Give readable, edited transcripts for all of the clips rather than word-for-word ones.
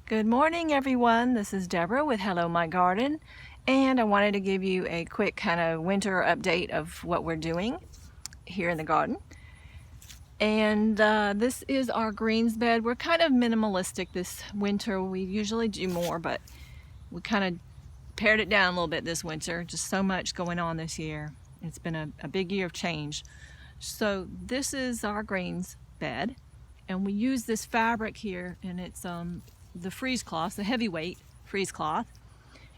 Good morning, everyone. This is Deborah with Hello My Garden, and I wanted to give you a quick kind of winter update of what we're doing here in the garden. And this is our greens bed. We're kind of minimalistic this winter. We usually do more, but we kind of pared it down a little bit this winter. Just so much going on this year. It's been a big year of change. So this is our greens bed, and we use this fabric here, and it's the freeze cloth, the heavyweight freeze cloth,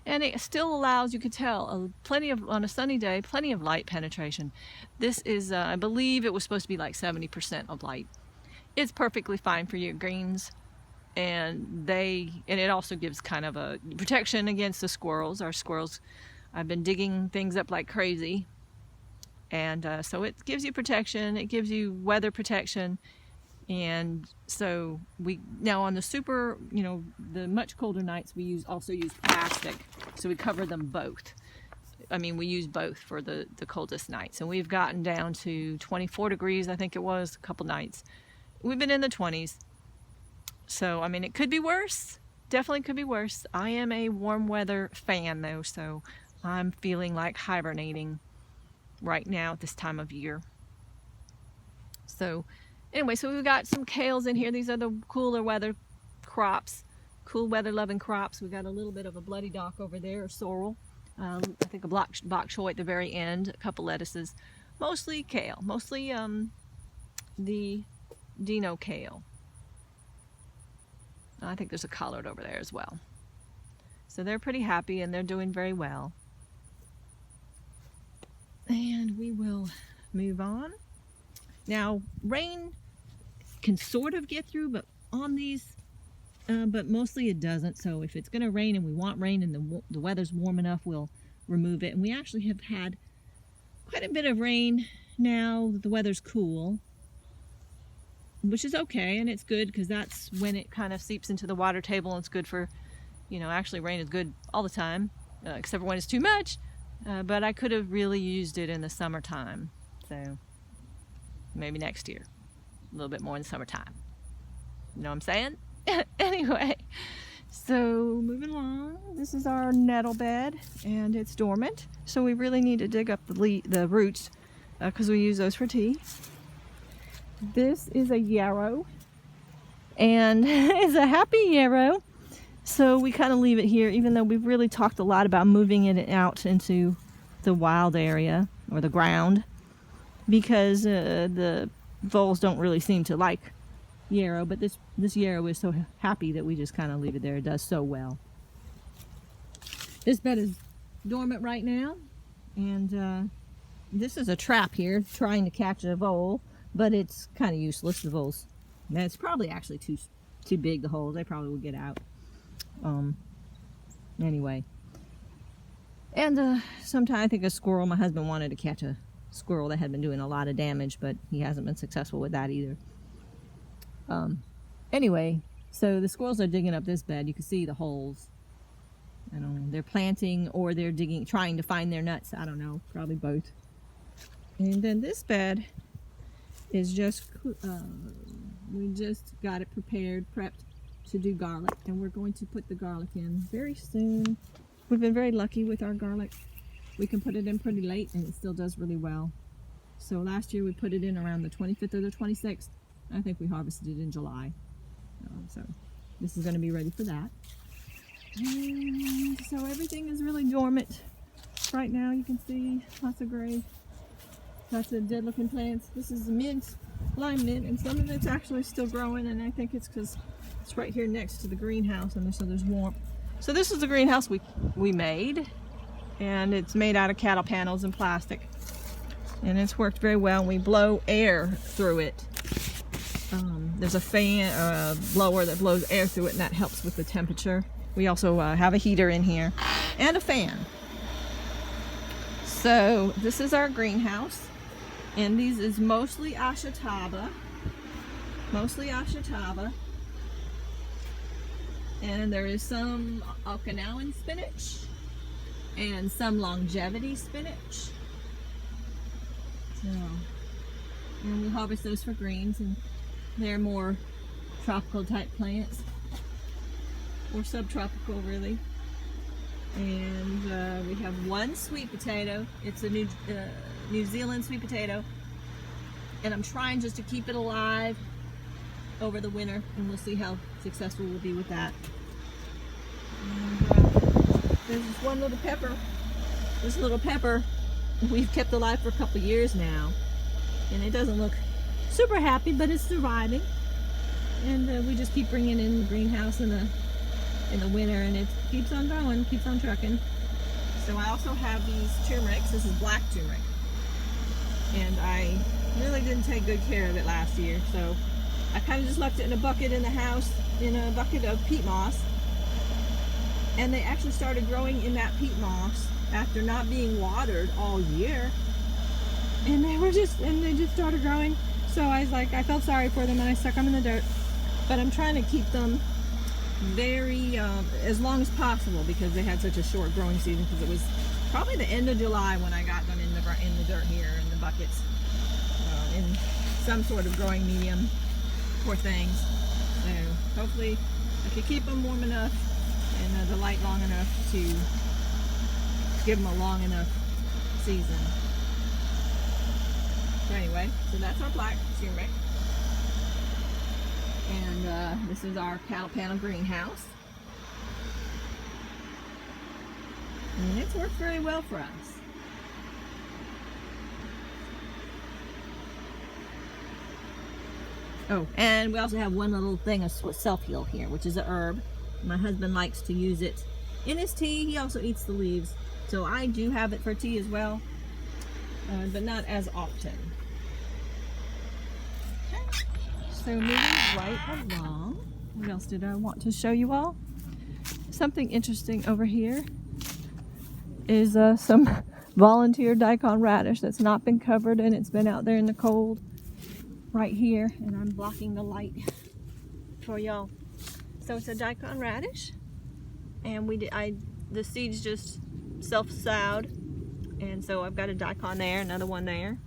and it still allows, you could tell, plenty of, on a sunny day, plenty of light penetration. This is, I believe it was supposed to be like 70% of light. It's perfectly fine for your greens, and it also gives kind of a protection against the squirrels. Our squirrels, I've been digging things up like crazy, and so it gives you protection, it gives you weather protection. And so now on the super, the much colder nights, we also use plastic, so we cover them both. I mean, we use both for the coldest nights, and we've gotten down to 24 degrees, I think it was, a couple nights. We've been in the 20s. So, I mean, it could be worse. Definitely could be worse. I am a warm weather fan, though, so I'm feeling like hibernating right now at this time of year. So anyway, so we've got some kales in here. These are the cooler weather crops, cool weather loving crops. We've got a little bit of a bloody dock over there, or sorrel. I think a bok choy at the very end, a couple lettuces. Mostly kale, mostly the Dino kale. I think there's a collard over there as well. So they're pretty happy and they're doing very well. And we will move on. Now, rain can sort of get through, but on these, but mostly it doesn't. So if it's going to rain and we want rain and the weather's warm enough, we'll remove it. And we actually have had quite a bit of rain now that the weather's cool, which is okay, and it's good because that's when it kind of seeps into the water table, and it's good for, actually rain is good all the time, except for when it's too much. But I could have really used it in the summertime. So maybe next year, a little bit more in the summertime. You know what I'm saying? Anyway, so moving along, this is our nettle bed, and it's dormant, so we really need to dig up the roots because we use those for tea. This is a yarrow, and it's a happy yarrow, so we kind of leave it here, even though we've really talked a lot about moving it out into the wild area or the ground, because the voles don't really seem to like yarrow, but this yarrow is so happy that we just kind of leave it there. It does so well. This bed is dormant right now, and this is a trap here trying to catch a vole, but it's kind of useless. The voles, it's probably actually too big, the holes. They probably will get out. Anyway, and sometime I think a squirrel, my husband wanted to catch a squirrel that had been doing a lot of damage, but he hasn't been successful with that either. Anyway, so the squirrels are digging up this bed. You can see the holes. I don't know, they're planting or they're digging, trying to find their nuts. I don't know, probably both. And then this bed is just, we just got it prepped to do garlic, and we're going to put the garlic in very soon. We've been very lucky with our garlic. We can put it in pretty late and it still does really well. So last year we put it in around the 25th or the 26th. I think we harvested it in July. So this is going to be ready for that. And so everything is really dormant right now. You can see lots of gray, lots of dead looking plants. This is mint, lime mint, and some of it's actually still growing, and I think it's because it's right here next to the greenhouse, and so there's warmth. So this is the greenhouse we made, and it's made out of cattle panels and plastic, and it's worked very well. We blow air through it. There's a fan, a blower that blows air through it, and that helps with the temperature. We also have a heater in here and a fan. So this is our greenhouse, and these is mostly Ashitaba. And there is some Okinawan spinach and some longevity spinach. So, and we harvest those for greens, and they're more tropical type plants. or subtropical really. And we have one sweet potato. It's a New Zealand sweet potato, and I'm trying just to keep it alive over the winter, and we'll see how successful we'll be with that. And, there's this one little pepper. This little pepper we've kept alive for a couple years now, and it doesn't look super happy, but it's surviving. And we just keep bringing it in the greenhouse in the winter, and it keeps on going, keeps on trucking. So I also have these turmerics. This is black turmeric, and I really didn't take good care of it last year, so I kind of just left it in a bucket in the house, in a bucket of peat moss. And they actually started growing in that peat moss after not being watered all year, and they just started growing. So I was like, I felt sorry for them, and I stuck them in the dirt. But I'm trying to keep them very as long as possible, because they had such a short growing season, because it was probably the end of July when I got them in the dirt here in the buckets, in some sort of growing medium. Poor things. So hopefully I can keep them warm enough and the light long enough to give them a long enough season. So anyway, so that's our black turmeric. And this is our cattle panel greenhouse. And it's worked very well for us. Oh, and we also have one little thing of self-heal here, which is a herb. My husband likes to use it in his tea. He also eats the leaves. So I do have it for tea as well, but not as often. Okay. So moving right along, what else did I want to show you all? Something interesting over here is some volunteer daikon radish that's not been covered, and it's been out there in the cold right here, and I'm blocking the light for y'all. So it's a daikon radish, and the seeds just self-sowed, and so I've got a daikon there, another one there.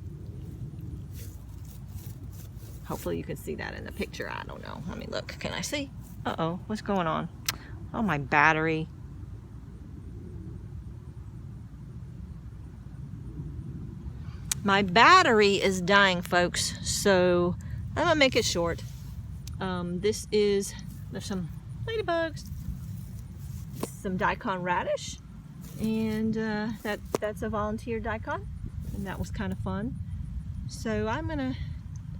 Hopefully you can see that in the picture. I don't know. Let me look. Can I see? Uh-oh, what's going on? Oh, my battery. My battery is dying, folks, so I'm gonna make it short. There's some ladybugs, some daikon radish, and that's a volunteer daikon, and that was kind of fun. So I'm gonna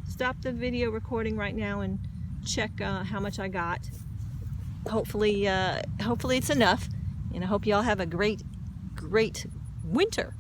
stop the video recording right now and check how much I got. Hopefully it's enough, and I hope y'all have a great winter.